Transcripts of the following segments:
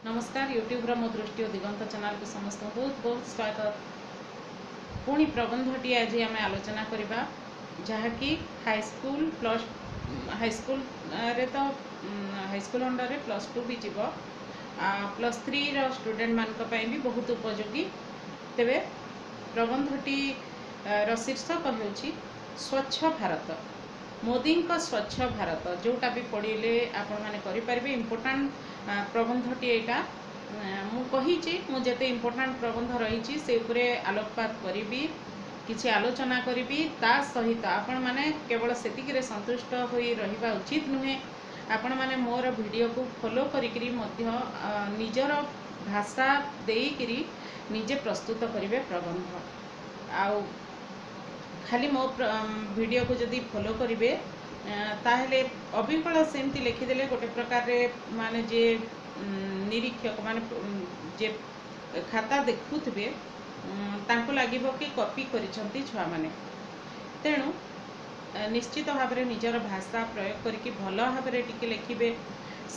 नमस्कार यूट्यूब मो दृष्टि और दिगंत चैनल को समस्त बहुत बहुत स्वागत। पुणी प्रबंधटी आज आम आलोचना करवा जहाँकि हाईस्कूल प्लस हाईस्कूल रे तो हाईस्कूल अंडर रे +2 भी जीव +3 स्टूडेंट मानक भी बहुत उपयोगी। तेबे प्रबंधटी शीर्षक होउछि स्वच्छ भारत। मोदी का स्वच्छ भारत जोटा भी पढ़ले आपण मैंने करें इम्पोर्टाट प्रबंधटी यहाँ मुझे इम्पोर्टाट प्रबंध रही से उपरे आलोकपात करी किसी आलोचना करी ता सहित आपण मैंने केवल सेतिक संतुष्ट हो रहा उचित नुहे। आपण मैंने मोर वीडियो को फॉलो करी निजर भाषा देकरी निजे प्रस्तुत करेंगे प्रबंध आउ खाली मो वीडियो को जदि फॉलो करेंगे ताहले अविकल सेमती लिखिदेले गोटे प्रकार माने जे निरीक्षक माने जे खाता देखुवे तांको लागिबो कि कॉपी करिसंती छुआ माने। तेणु निश्चित भाव में निजर भाषा प्रयोग करके भल भाव में टिके लिखिबे।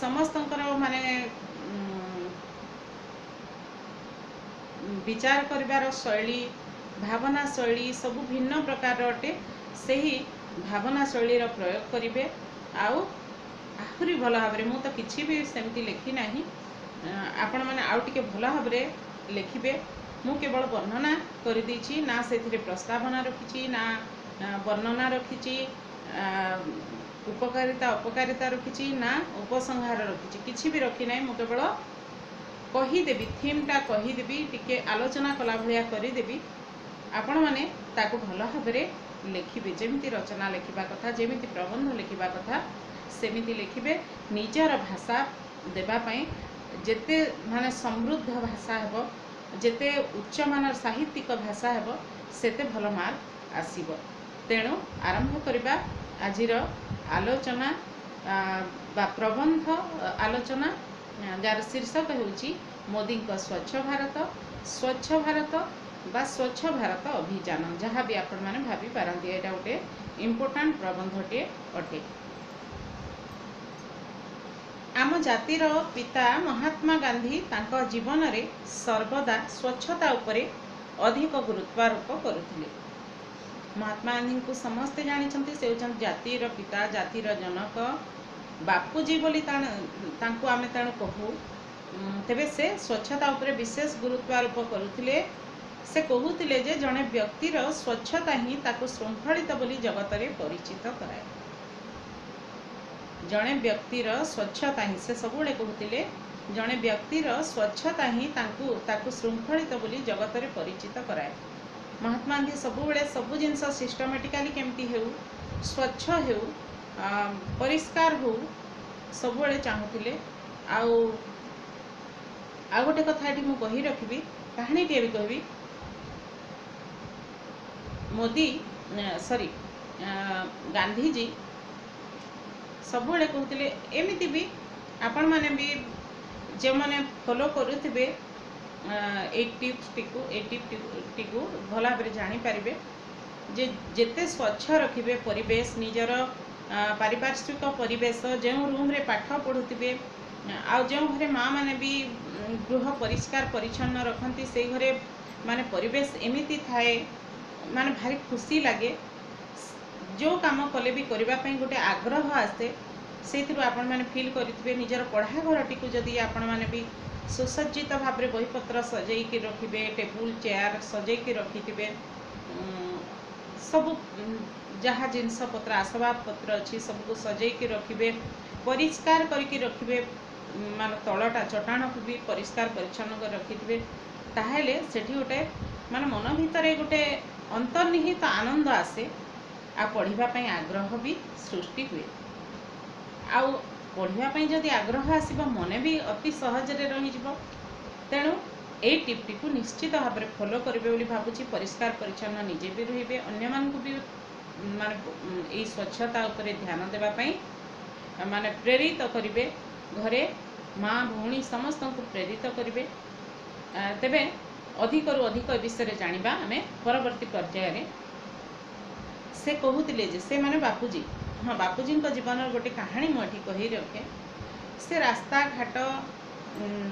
समस्तंकर माने विचार करिवार शैली भावना शैली सबू भिन्न प्रकार अटे। सही भावना शैली प्रयोग करेंगे आहरी भल भाव में तो किसी भी सेमती लिखी ना आपण मैंने आउ टिके भल भाव में लिखिबे। मु केवल वर्णना कर देछि ना से प्रस्तावना रखी ना वर्णना रखी उपकारिता अपकारिता रखी ना उपसंहार रखी किसी भी रखी ना। मु केवल कहीदेवी थीमटा कहीदेवी टिके आलोचना कला भाया करदेवी आपण मैंने ताको भल भाव में लिखिबे। जेमिति रचना लिखिबा कथा जेमिति प्रबंध लिखिबा कथा सेमिति लिखिबे। निजर भाषा देवाई जेते माने समृद्ध भाषा हेबो जेते उच्च मानर साहित्यिक भाषा हेबो सेते भल मार्क आसीबो। तेणु आरंभ करबा आजिर आलोचना बा प्रबंध आलोचना जार शीर्षक होउची मोदी का स्वच्छ भारत बा स्वच्छ भारत अभियान जहाँ भी आपण मैंने भावी पारती यहाँ गोटे इम्पोर्टाट प्रबंधटे अटे। आम जातिर पिता महात्मा गांधी तांको जीवन रे सर्वदा स्वच्छता उपरे अधिक गुरुत्वारोप करुथिले। महात्मा गांधी को समस्ते जानिछंती से होचन जातिर पिता जातिर जनक बापूजी बोली तांको आमे तेणु कहू। तेबे से स्वच्छता उपरे विशेष गुरुत्वारोप करुथिले। से कहूतिले जे जड़े व्यक्तिर स्वच्छता ही ताको श्रृंखलित बोली जगत रे परिचित कराए। जड़े व्यक्तिर स्वच्छता ही से सबुले कहूतिले जड़े व्यक्तिर स्वच्छता ही ताको श्रृंखलित बोली जगत रे परिचित कराए। महात्मा गांधी सबुले सबु जिनस सिस्टमेटिकली केमती हेउ स्वच्छ हेउ परिष्कार हो सबुले चाहूतिले। आउ गोटे कथा ये कही रखी कहानीटे भी कहबी। मोदी सॉरी गांधीजी सबुले कहते एमती भी आपण मैंने भी जो मैंने फॉलो करुवे टिप्स टी भल भाव जानीपारे जे जेते स्वच्छ रखिबे परिवेश निजर पारिपार्श्विक परिवेश जो रूम रे पाठ पढ़ुवे आ जो घरे माँ मैंने भी गृह परिष्कार परिच्छन्न रखती से घरे माने परिवेश एमती थाए माने भारी खुशी लगे। जो काम कले भी करने गोटे आग्रह आसे से आपण मैंने फील करेंगे। निजर पढ़ा घरटी को जदि आपण मैंने भी सुसज्जित भाव में बहीपत्र सजैकी रखिए टेबुल चेयर सजैकी रखिथे सब जहाँ जिनस पत्र आसबाब पत्र अच्छी सबको सजैकी रखिए परिष्कार करके रखिए मान तलटा चटाण को भी परिष्कार परिच्छन्न रखिथे। ताहले सेठी गोटे मान मन भितर गोटे अंतर्निहित आनंद आसे आ पढ़ाई आग्रह भी सृष्टि हुए। आउ पढ़ाई जदि आग्रह आसब मन भी अति सहज रही। तेणु ये टिप्टी को निश्चित भाव में फॉलो करेंगे बोली भावुची। परिष्कार परिच्छन्न निजे भी रे अन्य मान को भी माने स्वच्छता उपरे ध्यान देवाई माने प्रेरित करेंगे। घरे माँ भौणी समस्त को प्रेरित करेंगे। तेबे अधिक रु अधिक विषय जानिबा आमे परवर्ती पर्याय से कहूतिले जे से माने बापूजी हाँ बापूजी जीवन गोटे कहानी मुझे कही रखे। से रास्ता घाट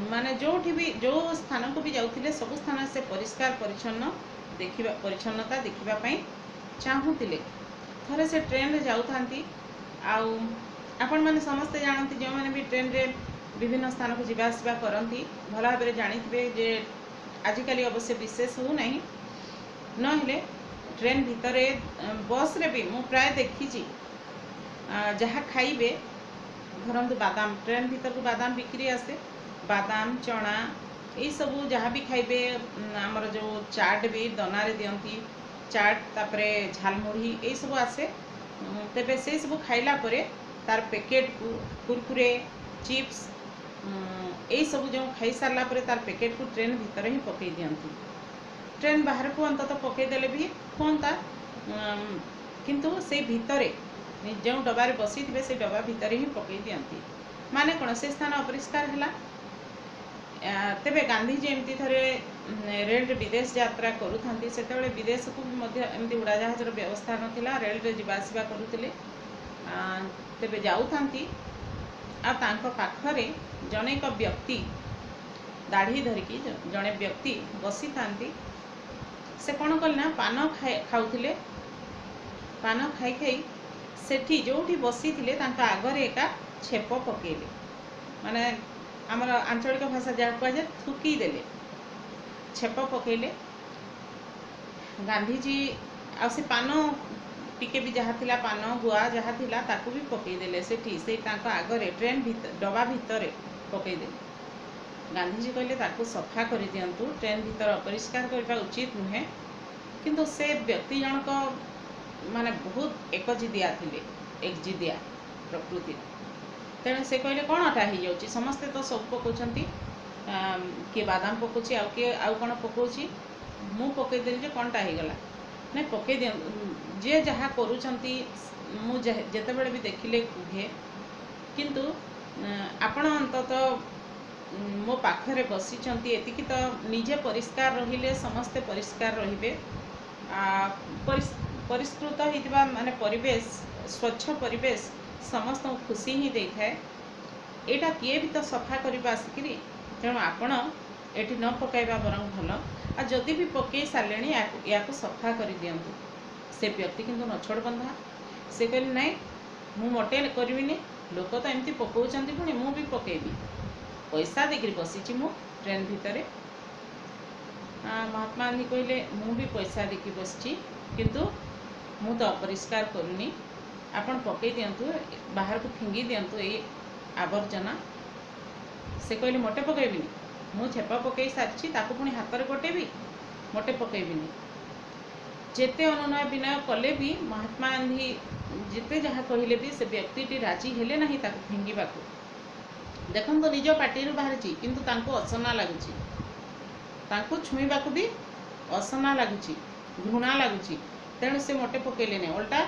माने जोठी भी जो स्थान को भी जाउथिले सब स्थान से परिष्कार परिच्छन्न देखिबा परिच्छन्नता देखिबा पई चाहूतिले। थरे से ट्रेन रे जाउथांती आउ आपण माने समस्त जानती जो माने भी ट्रेन रे विभिन्न स्थान को जीवा आसवा करती भल भाव जानिथिबे जे आजिकल अवश्य विशेष हो नहीं नहेले ट्रेन भितर बस रे भी मु प्राय देखी जहाँ खाइबे धरतु बादाम ट्रेन भीतर को बादाम बिक्री आसे बादाम चना यही सब जहाँ भी खाइबे आमर जो चाट भी दनारे दियंती चाट तापरे झालमुढ़ी यही सब आसे तेबे से सब खाइला परे तार पैकेट को कुरकुरे चिप्स यही सब जो खाई सारा पर तार पैकेट को ट्रेन भीतर ही पकई दियंती ट्रेन बाहर को अंतत पकईदेले भी हाँ किंतु से भितरे जो डबारे बसी थे से डबा भितर ही पकई दियंती माने कौन से स्थान अपरिष्कार है। तेबे गांधीजी एमती थरे रेल विदेश यात्रा करूथांती सेतेबेले विदेश को एमती उड़ाजाहाजर व्यवस्था नथिला रेल रे जिबा आसिबा करूथिले तेबे जाउथांती आ तांको पाखरे जने एक व्यक्ति दाढ़ी धरिकी जड़े व्यक्ति बसी थांती से कौन कल ना पान खाऊले पान खाई खाई सेठी जोठी बसी थिले तांका आगरे एका छेप पकेले माने आमर आंचलिक भाषा जहाँ कह जाए थुकी देले छेप पकेले गांधीजी आ से पान टिके भी जहाँ थिला पान गुआ जहाँ थिला ताकू भी पकेदेले सेठी से तांका आगरे ट्रेन डबा भितर पकेदेले गांधीजी कहले ताकू सफा कर दियंतु ट्रेन भीतर अपरिष्कार करबा उचित नुहे किंतु से व्यक्ति जनक माने बहुत एकजिदिया थिले एकजिदिया प्रकृति तेणु से कहले कौनटा हो जाऊँगी समस्ते तो सब पकाउछंती किए बादाम पकाउछि आउ किए आउ कौन पकाउछि मु पकईदेली जे कौनटा हो गला नहीं पकई दि जे जहाँ करूछंती मु जेतेबेले भी देखिले कुहे किंतु आपण अंततः मो पाखरे बसीचंती एतिकी तो निजे परिष्कार रहिले समस्ते परिष्कार रहिबे परिष्कृत होइतिबा माने परिवेश स्वच्छ परिवेश समस्त खुशी ही दे थाए एटा किए भी तो सफा करबा आसिकरी तेणु आपण एटी न पकाइबा बरं भल आ जदि भी पकई सारे या सफा कर दियंतु से व्यक्ति किंतु नछोड़ बंधा से कहले नाई मु मोटे करबिनी लोक तो एमती पकाउछंती पुणी मु भी पकेबी पैसा देकर बसी मु ट्रेन भितर महात्मा गांधी कहले मु भी पैसा देकी बसची किंतु मु तो अपरिष्कार करूनी आपण पकई दियंतु बाहर को फिंगी दियंतु ये आवर्जना से कहले मोटे पकेबिनी मु छेपा पकई सारी ताकू पुणी हाथ में गोटेबी मोटे पकेबिनी जेते अनुनय विनय कले भी महात्मा गांधी जिते जहाँ कहले भी से व्यक्ति राजी हेले नहीं ताकू फिंगिबा को देखो तो निज पार्टी बाहरी किंतु तांको असना लगुच छुईबा भी असना लगुच घृणा लगुच तेणु से मोटे पकेले नहीं उल्टा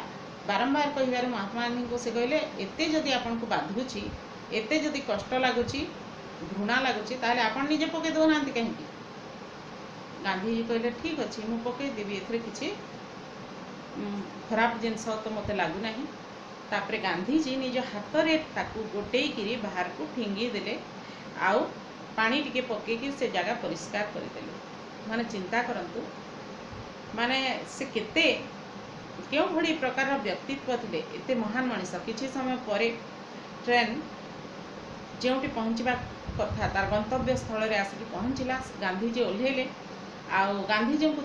बारंबार कहिबार महात्मा गांधी को से कहले एते जदि आपन को बाधुची एते जदि कष्ट लगुच घृणा लगुच ताले आपन निजे पके दौना कहीं गांधीजी कहले ठीक अच्छे मु पके देवी एथरे किछि खराब जिनस तो मते लागू नहीं तापरे गांधीजी निज हाथ रे ताकू गोटेइकिरी बाहर को फिंगी देले आउ पानी टिके पकेकी से जगह परिष्कार करदेले माने चिंता करंतु माने से केते क्यों भड़ी प्रकार व्यक्तित्व थे एते महान मनीष किछि समय पर ट्रेन जोटी पहुँचवा कथा तार गंतव्य स्थल में आसिक पहुँचला गांधीजी ओह्लैले आउ गांधीजी को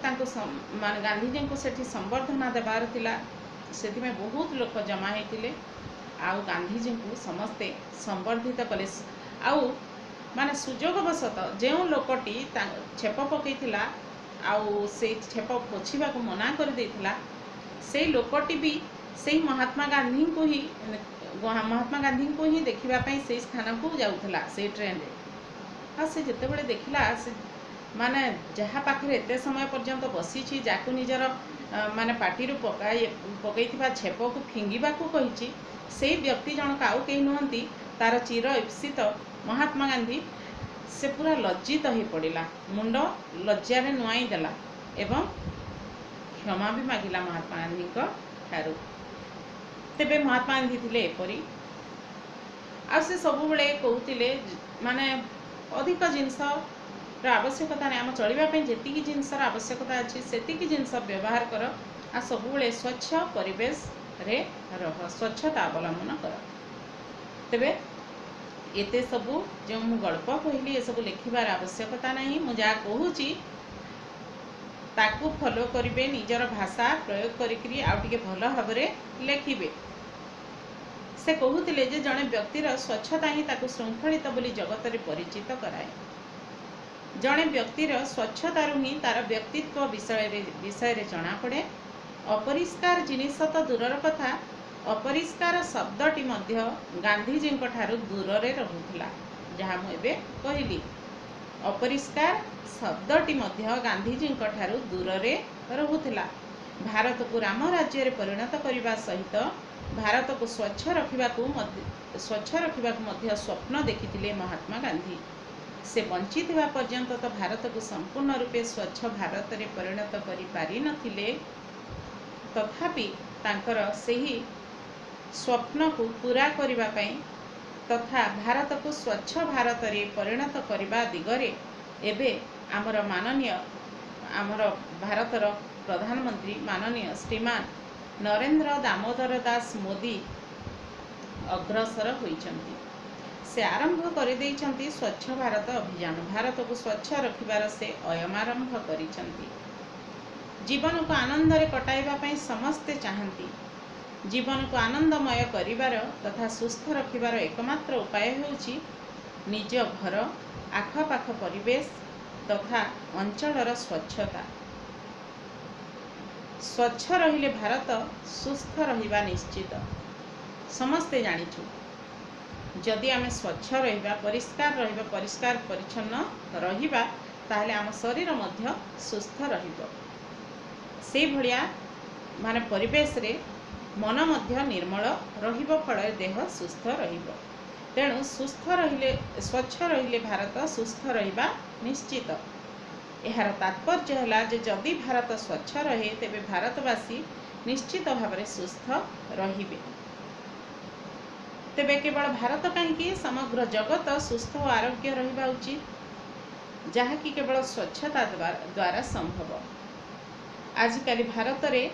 माने गांधीजी को सेठी संबर्धना देवार थिला से बहुत लोक जमा होते आउ गांधीजी को समस्ते संबर्धित कले आउ माने सुजोगवशत जो लोकटी छेप पकईला आउ से छेप पोछा को मना कर देथिला से लोकटी भी से महात्मा गांधी को ही देखापी से स्थान को जाऊला से ट्रेन रे से जिते बड़े देखला से माने जहाँ पाखे एत समय पर्यंत बसी जाकू निजर माने पार्टी पकई छेप को फिंगिबा को कही से व्यक्ति जनक आउ कहीं नुहंती तार चिर ईप्सित महात्मा गांधी से पूरा लज्जित हो पड़ा मुंड लज्जार नुआई देला एवं क्षमा भी मागिला महात्मा गांधी ठारू तेबे महात्मा गांधी थिले एपरी आ से सब बेले कहते माने अधिक जिनसर आवश्यकता नहीं, आम चलवाई जी जिनसर आवश्यकता अच्छी से जिनस व्यवहार कर आ सब स्वच्छ परिवेश रे रह, स्वच्छता अवलंबन कर। तेबे एते सबू जो मु गल्प कहली ये सब लिखिबार आवश्यकता नहीं, मु जा कहूची ताकू फॉलो करिवे, निजर भाषा प्रयोग करिकरी आउ टिके भल भाबरे लेखिबे। से कहूतिले जे जड़े व्यक्तिर स्वच्छता ही ताकू श्रृंखलित बोली जगत रे परिचित कराए। जड़े व्यक्तिर स्वच्छतारू ही तार व्यक्तित्व विषय रे जना पड़े। अपरिष्कार जिनिस तो दूरर कथा, अपरिष्कार शब्दटी मध्य गांधीजी ठारू दूर रे रहुथिला। जहाँ मु एबे कहली अपरिष्कार शब्दटी मध्य गांधीजी ठारू दूर रे रहुथिला। भारत को राम राज्य रे परिणत करने सहित भारत को स्वच्छ रखिबाकू मध्य स्वप्न देखिथिले महात्मा गांधी। से बंची थिबा पर्यंत तो भारत को संपूर्ण रूपे स्वच्छ भारत रे परिणत करि पारि नथिले, तथापि तांकर सेही स्वप्न को पूरा करिबा पई तथा भारत को स्वच्छ भारत रे परिणत करिबा दिगरे एबे आमर माननीय आमर भारतर प्रधानमंत्री माननीय श्रीमान नरेंद्र दामोदर दास मोदी अग्रसर होइछंती। से आरंभ कर देइछंती स्वच्छ भारत अभियान। भारत को स्वच्छ रखिबार से अयम आरंभ करिछंती। जीवन को आनंद रे कटाइबा पई समस्ते चाहंती। जीवन को आनंदमय करिबार तथा सुस्थ रखिबार एकमात्र उपाय हेउची निज घर आखपाख परिवेश तथा अंचलर स्वच्छता। स्वच्छ रहिले भारत सुस्थ रहिबा निश्चित। समस्ते जानिछु जदि आमे स्वच्छ रहिबा, परिष्कार परिच्छन्न रहिबा ताहले आम शरीर मध्य सुस्थ रहिबो। से भलिया माने परिवेश रे मन मध्य निर्मल रहिबो, फल देह सुस्थ रहिबो। तेणु सुस्थ रहिले, स्वच्छ रहिले भारत सुस्थ रहिबा निश्चित। यार तात्पर्य है जे जदि भारत स्वच्छ रहे तेबे भारतवासी निश्चित भाव में सुस्थ रहिबे। तेबे केवल भारत कहीं समग्र जगत सुस्थ और आरोग्य रहिबा उचित, जहाँकि केवल स्वच्छता द्वारा संभव। आजिकाली भारत रे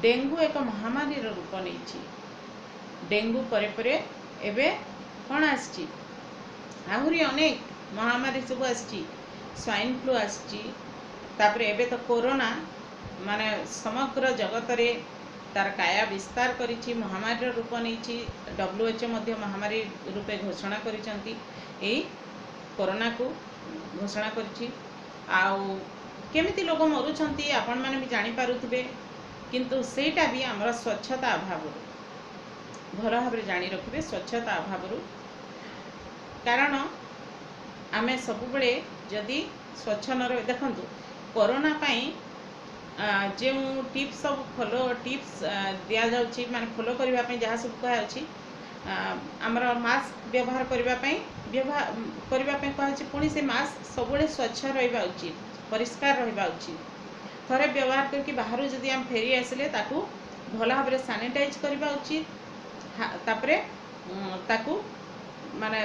डेंगू एक महामारी रूप नहीं। डेंगू परे परे एबे कौन आछि, आहुरी अनेक महामारी सब आछि। स्वाइन फ्लू आछि, तापरे एबे तो कोरोना माने समग्र जगत रे तार काया विस्तार करिछि, महामारी रूप नहीं। WHO मध्य महामारी रूपे घोषणा करिसंती, एई कोरोना को घोषणा करिछि। आउ केमिति लोग मरुछंती आपण माने भी जानि पारुथिबे, किंतु सेटा भी हमर स्वच्छता अभाव भल भाव जानी रखिबे। स्वच्छता अभाव कारण आमे सब बेले जदि स्वच्छ न रहे, देखंतु कोरोना पाई जो टिप्स सब फॉलो टिप्स दिया जाउछि, माने फॉलो करबा पई जहा सब कहा अछि, हमर मास्क व्यवहार करबा पई कहा अछि। पुणी से मास्क सब बेले स्वच्छ रहबा उचित, परिष्कार रहबा उचित। थरे व्यवहार करके बाहर जदि हम फेरी आसले ताकू भल भाव सैनिटाइज करबा उचित, तापरे ताकू माने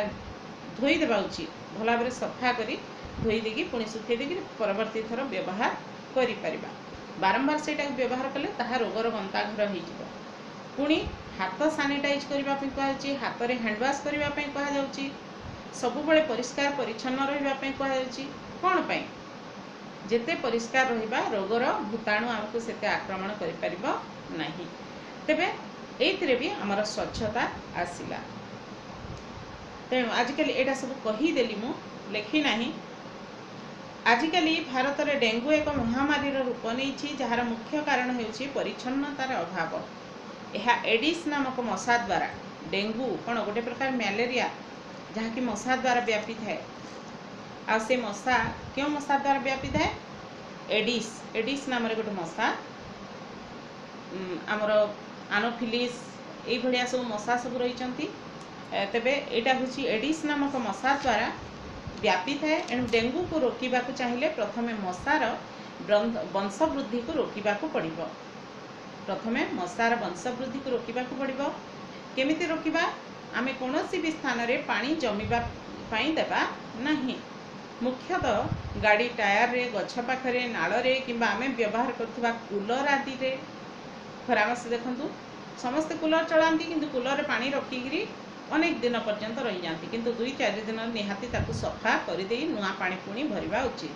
धोई देबा उचित, भल भाव सफा करी धोई देगी पुणी सुखे देगी परवर्ती थर व्यवहार करि परिबा। बारंबार सेटा व्यवहार कले ताहा रोगर गंताघर हो। पुणी हाथ सैनिटाइज करबा पई कहा अछि, हाथ रे हैंड वाश करबा पई कहा जाउछि, सब बेले परिष्कार परिच्छन्न रहबा पई कहा जाउछि। कोन पई? जेते परिष्कार रहिबा रोगर भूताणु आमको सेते आक्रमण करि परिबो नाही। तेबे एइथिरे भी हमर स्वच्छता आसिला। तेणु आजिकल एटा सब कही देली, मु लेखी नाही। आजिकल भारत में डेंगू एक महामारी रूप नहीं, जार मुख्य कारण होउछि परिच्छन्नतार अभाव। यह एडिस नामक मशा द्वारा, डेंगू कौन गोटे प्रकार मलेरिया जहाँकि मशा द्वारा व्यापी थाए। आ से मशा क्यों मशा द्वारा व्यापी थाए? एडिस, एडिस नाम गोटे मशा, आमर आनोफिलिस ये भाया सब मशा सब रही। तेबे यहाँ हूँ एडिस नामक मशा द्वारा व्यापी थाए। एणु डेंगू को रोकवा चाहिए प्रथमे मशार वंशवृद्धि को रोकवा पड़ो। प्रथमे मशार वंशवृद्धि को रोकवा पड़ो। केमिति रोकवा? आमे कौन भी स्थान रे पानी जमीबा पाई देबा नहीं। मुख्यतः गाड़ी टायर रे, गछ पाखरे, नाଳରେ किंबा आमे व्यवहार करथुवा कूलर आदि रे खरा मासे देखंतु समस्त कूलर चलांती किंतु कूलर रे पानी रखिगिरी अनेक दिन पर्यंत रही जाती किंतु 2-4 दिन निहाती ताकू सफा कर दे नुआ पानी पुणी भरिबा उचित।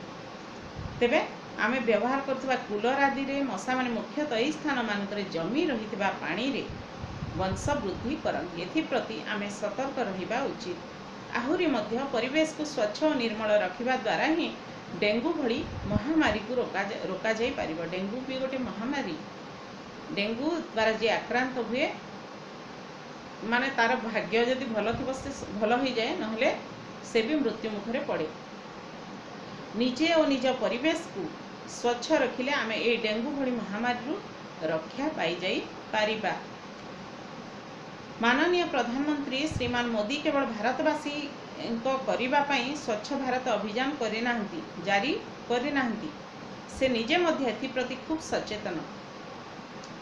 तेबे आमे व्यवहार करथुवा कूलर आदि रे मशा माने मुख्यतः एई स्थान मानकरे जमी रहितबा पानी रे वंश वृद्धि करती। एथिप्रति आमे सतर्क रहिबा उचित। आहुरी मध्य परिवेश को स्वच्छ और निर्मल रखिबा द्वारा ही डेंगू भली महामारी को रोका जाई पारिबो। डेंगू भी गोटे महामारी। डेंगू द्वारा जे आक्रांत हुए माने तार भाग्य जदि भल थी से भल हो जाए नहले से भी मृत्यु मुखरे पड़े। निजे और निज परिवेश को स्वच्छ रखिले आमे ए डेंगू भली महामारी रक्षा पाई जाई पारिबा। माननीय प्रधानमंत्री श्रीमान मोदी केवल भारतवासी करबा पई स्वच्छ भारत अभियान जारी करनाहांती से निजे मध्य एथि प्रति खूब सचेतन।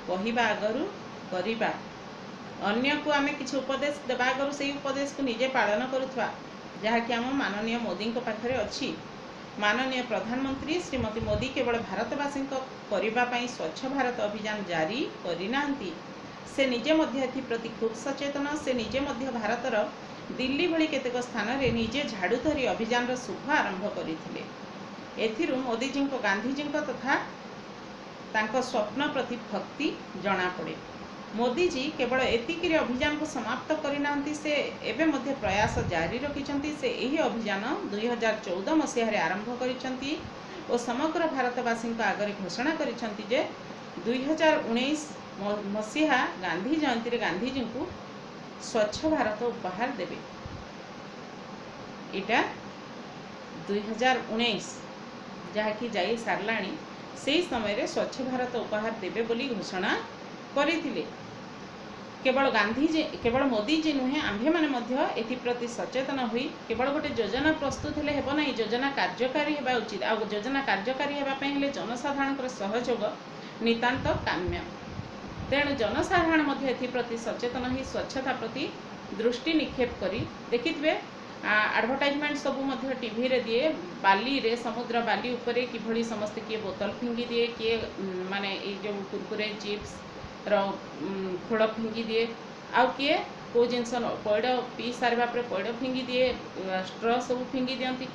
कहिबा आगरु करिबा अन्य को आमे किछि उपदेश देबा आगरु सेही उपदेश को निजे पालन करुथवा जहा कि आम माननीय मोदी को पाखरे अछि। माननीय प्रधानमंत्री श्रीमती मोदी केवल भारतवासी करबा पई स्वच्छ भारत अभियान जारी करनाहांती से निजे मध्य एथि प्रति खूब सचेतन। से निजे मध्य भारतर दिल्ली भली केतेक स्थान रे निजे झाड़ू धरी अभियान शुभ आरंभ करथिले। एथिरु मोदीजी को गांधीजी तथा तांको स्वप्न प्रति भक्ति जणा पड़े। मोदीजी केवल एतिकिरे अभियान को समाप्त करनाहांती से एबे मध्य प्रयास जारी रखिछंती। से एही अभियान 2014 मसीह रे आरंभ करिछंती और समग्र भारतवासी आगरे घोषणा करिछंती जे 2019 मसीहा गांधी जयंती रे गांधीजी को स्वच्छ भारत उपहार देवे। इटा 2019 जहाँकि जाई सारलाणी से समय रे स्वच्छ भारत उपहार देवे बोली घोषणा करथिले। केवल गांधीजी केवल मोदीजी नुहे आम्भे माने मध्य एथि प्रति सचेतन हुई केवल गोटे योजना प्रस्तुत हेले हेबो नाही, योजना कार्यकारी हेबा उचित। आ योजना कार्यकारी हेबा पई हेले जनसाधारणकर सहयोग नितांत काम्य। तेणु जनसाधारण मध्य एथि प्रति सचेतन ही स्वच्छता प्रति दृष्टि निक्षेप करी देखिथिबे। एडवर्टाइजमेंट सब मध्य टीवी रे दिए बाली रे समुद्र बाली उपरे किभली समस्त किए बोतल फिंगी दिए, किए माने ए जो कुरकुरे चिप्स रो खोड़ फिंगी दिए, आउ किए को जिनस पैड़ पी सारा पर पैड़ फिंगी दिए, स्ट्र सब फिंगी दियंती।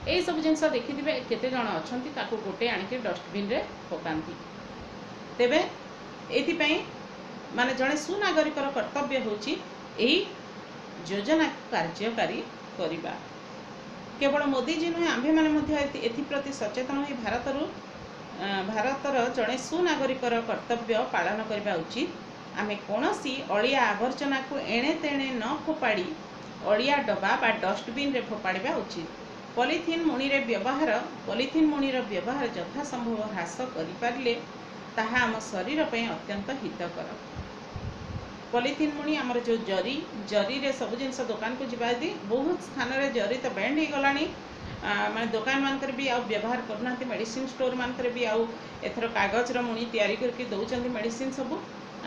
एई सब जिनस देखिथिबे केते जण अछंती ताको गोटे आनिके डस्टबिन रे पकांती। तेबे एथिपाई माने जड़े सुनागरिकर कर्तव्य होची एही योजना कार्यकारी करिबा। केवल मोदीजी नुहे आम्भे माने मध्य एथि प्रति सचेतन होई भारतर जड़े सुनागरिकर कर्तव्य पालन करबा उचित। आमे कोनोसी अलिया आवर्जना को एणे तेणे न फोपाड़ी अलिया डबा बा डस्टबिन रे फोपाड़िबा उचित। पॉलिथीन मुणीर व्यवहार यथा संभव ह्रास करि पारले ताहा आम शरीर पे अत्यंत हितकर। पॉलिथीन मुणी आमर जो जरी रे सब जिनस दुकान को जीवा दी बहुत स्थान रे जरी तो बैंड हो गलानी। माने दुकान मानकर भी आउ व्यवहार करना, मेडिसिन स्टोर मानकर भी आउ एथर कागज रो मुणी तैयारी करके दउचंती मेडिसिन सब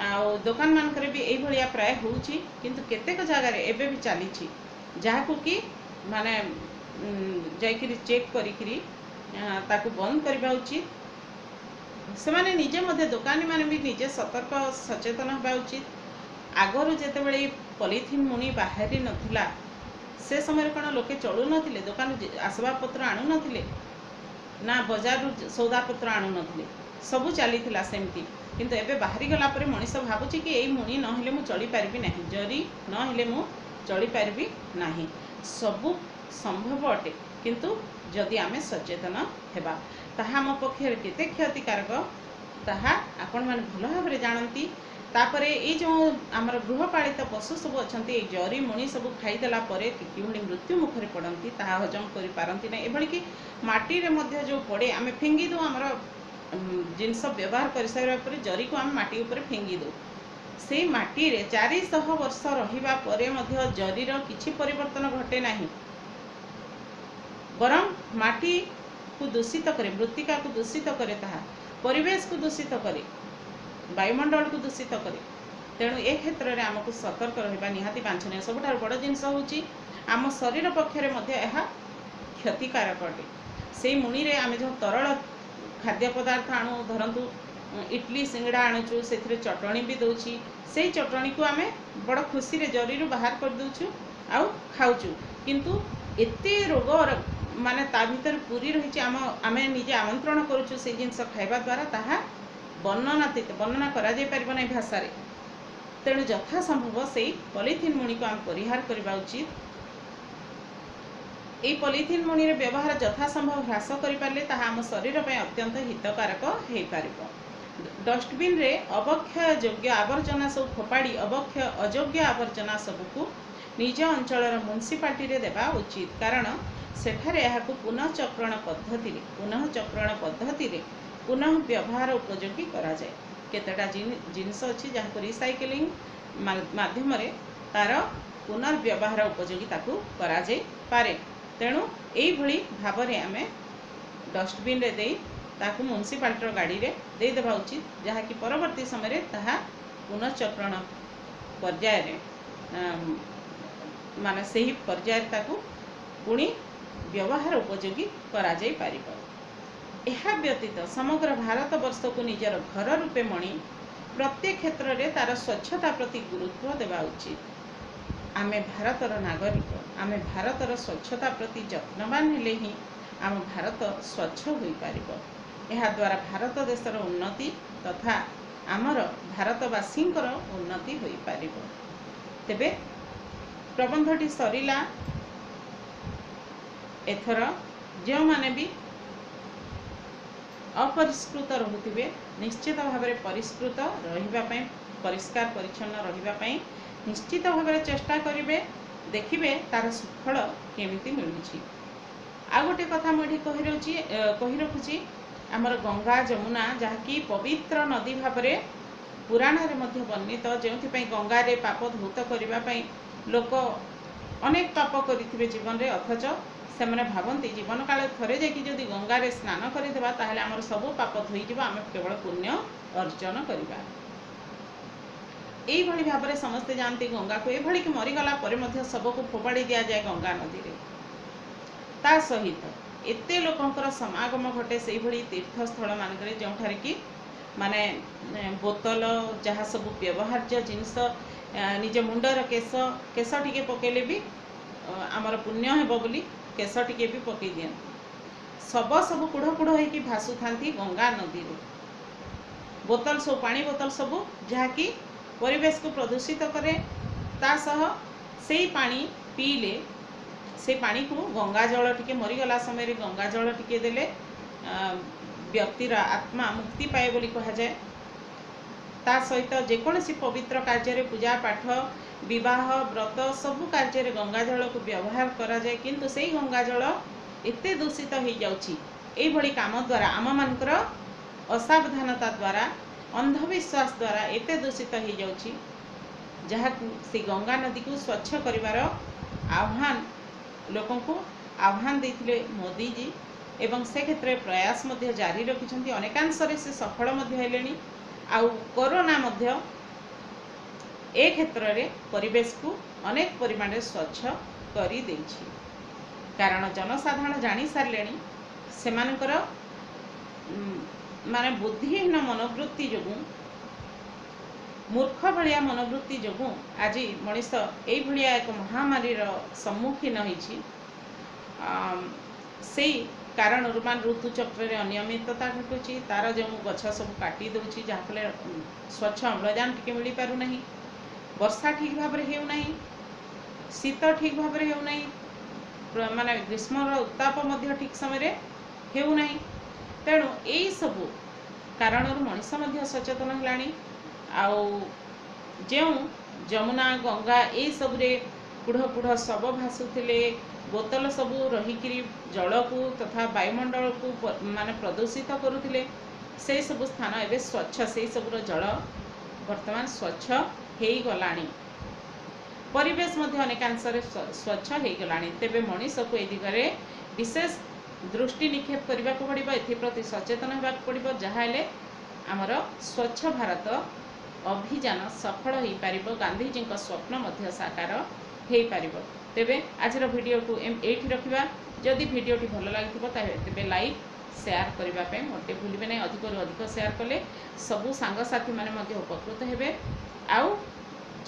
आउ दुकान मानकर भी एई भलिया प्राय होउची। किंतु केतेक जगह रे एबे भी चालीची जाहाकू कि माने जाइकरी चेक करिकरी ताकू बंद करबा उचित। से माने निजे मध्य दुकानी माने भी निजे सतर्क सचेतन होबा उचित। आगरू जेते बेले पॉलिथीन मुणी बाहरी नथिला से समय कौन लोके चलू नथिले, दुकान आसबाब पत्र आणु नथिले ना बाजार सौदा पत्र आणु नथिले, सबू चलीथिला सेमती। किंतु एबे बाहरी गला परे मनीष भाबुची कि एई मुणी न हेले मु चली पारबी नाही, जरी न हेले मु चली पारबी नाही। सबू संभव अटे किंतु जदि आमे सचेतन हेबा ताहा आम पक्षे केते क्षतिकारक ताहा आपण माने भल भाबरे जानती। तापरे ये जो आमर गृहपालित पशु सब अच्छा जरी मुणी सब खाईदेला किभली मृत्यु मुखरे पड़ती ताहा हजम कर पारती ना। एभली कि माटी रे मध्य जो पड़े आमे फिंगी दो आमर जिनस व्यवहार कर सारा पर जरी को आम माटी ऊपर फिंगी दो से माटी रे 400 वर्ष रहिबा परे मध्य जरीर किछि परिवर्तन घटे नाही, बरं माटी को दूषित करे, मृत्तिका को दूषित करे, ताहा परिवेश को दूषित करे, वायुमंडल को दूषित करे। तेणु ए क्षेत्र में आमको सतर्क रहिबा निहाती बांछनीय। सबुठार बड़ जिनस होची आम शरीर पक्षरे मध्य एहा क्षतिकारक अटे। से मुणी रे आमे जो तरल खाद्य पदार्थ आणु धरतु इडली सिंगड़ा आणुचु से चटणी भी दौची से चटणी को आमे बड़ खुशी रे जरी बाहर कर दउछु आउ खाउछु किंतु एते रोग माने ता भीतर पूरी रही आमे निजे आमंत्रण करूछु से जिनस खाइबा द्वारा ताहा वर्णना करा जाय परिबो नै भाषा रे। तेणु यथा संभव से पॉलिथिन मुणी को आम परिहार करबा उचित। ए पॉलिथिन मुणी रे व्यवहार यथा संभव ह्रास करि पारले ताहा हम शरीर पे अत्यंत हितकारक हे पारिबो। डस्टबिन रे अवक्षय योग्य आवर्जना सब फोपाड़ी अवक्षय अयोग्य आवर्जना सबको निज अंचल म्युनिसिपालिटी रे देबा उचित कारण सेठारे एहाकु पुनःचक्रण पद्धति रे पुनः व्यवहार उपयोगी करा जाए। केतेटा जिनिस अछि जहाँ रिसाइक्लिंग माध्यम रे तार पुनर्व्यवहार उपयोगी ताकू करा जाए पारे। तेणु एई भली भाव रे आमे डस्टबिन रे देई ताकू म्युनिसिपालिटी गाड़ी रे दे देबा उचित जहाँ कि परवर्ती समय रे ताहा पुनःचक्रण पर्याय रे माने सही पर्याय ताकू पुणी व्यवहार उपयोगी करा जाई पारिबो। एहा व्यतीत समग्र भारत वर्ष को निजर घर रूपे मणि प्रत्येक क्षेत्र रे तार स्वच्छता प्रति गुरुत्व देवा उचित। आमे भारतर नागरिक आमे भारतर स्वच्छता प्रति जत्नवान हेले ही आम भारत स्वच्छ होई पारिबो। एहा द्वारा भारत देशर उन्नति तथा आमर भारतवासींकर उन्नति होई पारिबो। तेबे प्रबंधटी सरिला एथर जो माने भी अपरिष्कृत रहुथिबे निश्चित भाव में परिष्कृत रहिबा परिष्कार परिच्छन्न रहिबा निश्चित भाव में चेष्टा करिवे देखिबे तार सुफल केमिति मिलुछि। आ गोटे कथा मुझे कहि रखुछि आमर गंगा जमुना जहाँकि पवित्र नदी भाव में पुराण रे मध्य वर्णित जो गंगा रे पाप धौत करने लोक अनेक पाप करिथिबे जीवन रे अथच से मैंने भावती जीवन काल थरे जाकि जदि गंगा रे स्नान करदेबा ताहले आमर सब पाप धोई आम केवल पुण्य अर्जन करबा। एई भली भाव में समस्ते जानती गंगा को एभली कि मरीगला पर मध्य सबको फोपाड़ी दिया जाए गंगा नदी रे। ता सहित एते लोकंकर समागम घटे से भली तीर्थस्थल मानकरे जोठारे कि माने बोतल जहाँ सब व्यवहार्य जिनस निज मुंडर केस टिके पकेले भी आमर पुण्य हेबो बोली केस टिके भी पकई दिया सब कुढ़ कुढ़ होइकी भासु थांती गंगा नदी रे। बोतल सब पानी बोतल सब जहाँकि परिवेश को प्रदूषित करे ता सह से पानी पीले से पानी को गंगा जल टिके मरीगला समय रे गंगा जल टिके देले व्यक्तिर आत्मा मुक्ति पाए बोली कहा जाए। ता सहित जेकोसी पवित्र कार्य पूजा पाठ विवाह व्रत सबु कार्य गंगा जल को व्यवहार करा जाए किंतु से गंगा जल एते दूषित हो जाउछि एई भली काम द्वारा आम मानकर असावधानता द्वारा अंधविश्वास द्वारा एते दूषित हो जाउछि जहाँ से गंगा नदी को स्वच्छ करिवार आह्वान लोकों को आह्वान देथिले मोदी जी एवं से क्षेत्र में प्रयास मध्य जारी रखिछन्ति अनेकांशरे से सफल मध्य हेलेनी। आउ कोरोना मध्य ए क्षेत्र रे परिवेश को अनेक परिमाण रे स्वच्छ करी देछि कारण जनसाधारण जानी सारलेनी सेमानकर माने बुद्धिहीन मनोवृत्ति जोगु मूर्ख भलिया मनोवृत्ति जोगु आज मनीष एई भलिया एक महामारी रो सम्मुखीन होइछि। से कारण मान ऋतुचक्र रे अनियमितता घटुची तार जो गछ सब काटी दउची जहाँफल स्वच्छ अम्लजान टिके मिल पारु नहीं वर्षा ठीक भाव में हेउ नहीं शीत ठीक भाव में हेउ नहीं माने ग्रीष्मर उत्ताप मध्य ठीक समय हेउ नहीं। तेणु यही सबू कारण मनीष मध्य सचेतन हेलानी आउ जो जमुना गंगा यही सब कुढ़ कुढ़ सब भासुले बोतल सबू रहीकि जल को तथा वायुमंडल को माने प्रदूषित करुले से सब स्थान एवं स्वच्छ से सब जल वर्तमान स्वच्छ हो गलानी परिवेश अनेकांश स्वच्छ हो गलानी। तेबे मनीष को ए दिगरे विशेष दृष्टि निक्षेप करने को पड़ो एप्रति सचेतन होगा पड़ो जहाँ आमर स्वच्छ भारत अभियान सफल हो पार गांधीजी स्वप्न साकार हो पार। तेबे आज वीडियो को एठी रखिबा जदि भिडियोटी भल लगी तेज लाइक शेयर करने मोटे भूलें नहीं। अधिक अधिक शेयर कले सबू सांगसाथी मैंने उपकृत हेबे। आउ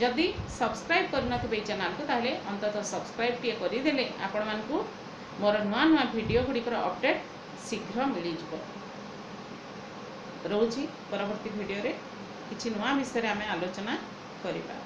जदि सब्सक्राइब करनथिबे चैनल को ताहले अंततः सब्सक्राइब टिए करदेले आपण मानकू मोर नुआ नुआ वीडियो गुड़िकर अपडेट शीघ्र मिल जिवो। रोची परवर्ती वीडियो रे किछि नुआ विषय आमे आलोचना करिबा।